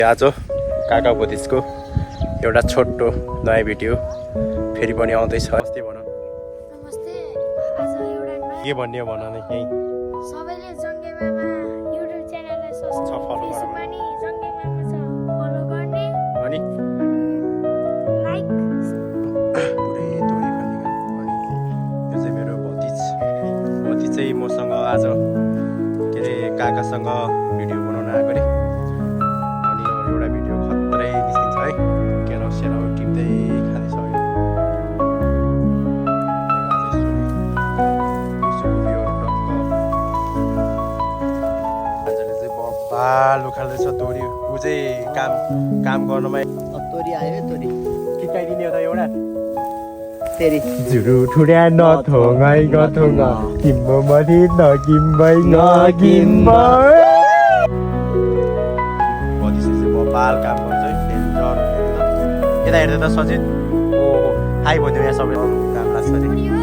आज काका भतिजको एउटा छोटो नयाँ भिडियो फेरि पनि आउँदैछ। नमस्ते भन। नमस्ते। आज एउटा नयाँ के भन्ने भन न यही सबैले जङ्गे मामा युट्युब च्यानललाई फलो गर फेसबुकमा नि जङ्गे मामा छ फलो गर्ने अनि लाइक पुरै तोरी खाने अनि यो चाहिँ मेरो भतिज चाहिँ मसँग आज के अरे काकासँग भिडियो बनाउन आएको अरे। अनि एउटा भिडियो खत्रै निस्किन्छ है। केराउ सेराउ टिप्दै खाँदैछ बाल उखाल्दैछ तोरी। ऊ चाहिँ काम गर्नमा तोरी आयो तोरी टिकाइदिने हो त एउटा तेरी जुरु ठुड्या नथोङै गथोङ किम्बो मरि नकिम्बै नकिम्बै बाल काम गर्छ यता हेर्दै त सचिन ओ हाई भनिदियो यहाँ सबै काम लाग्छ अरे। यो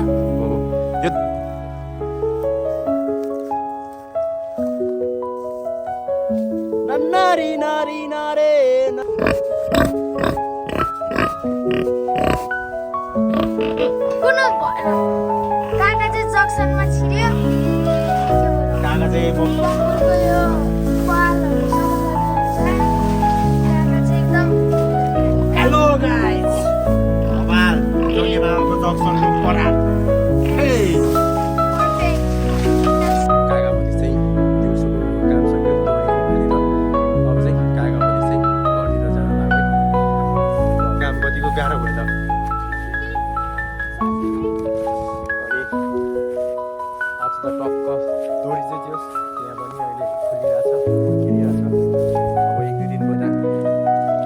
नारी नारी नारे कुन भएन काका चाहिँ जक्सनमा छिर्यो काका चाहिँ बङ्गुरको यो पालहरू सबै काका चाहिँ एकदम हेलो गाइस बाल जोगी मामाको जक्सनको पराल काका भति चाहिँ दिउँसोको काम सक्यो तोरी अब चाहिँ काका भति चाहिँ घरतिर जान लाग्यो। काम कतिको गाह्रो भयो त। अनि आज त टक्क दोरी चाहिँ त्यो त्यहाँ पनि अहिले खुलिरहेछ खेलिरहेछ। अब एक दुई दिन भयो त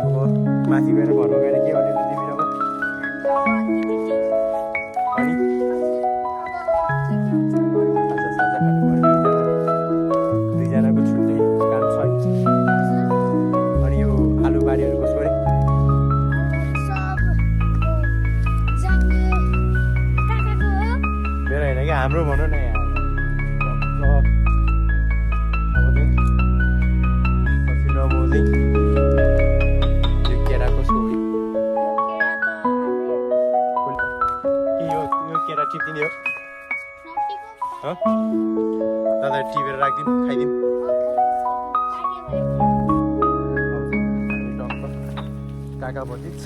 अब माथि गएर घरमा गएर के गर्ने त तिमी अब अनि साझा खानु पर्यो दुईजनाको छुट्टै काम छ। अनि यो आलु बारीहरू कसको अरे मेरो होइन कि हाम्रो भनौँ न यहाँ अब चाहिँ पछि नबोल्दै यो केरा कसको हो कि यो केरा टिपिदिने हो दादा टिपेर राखिदिउँ खाइदिउँ। काका भतिज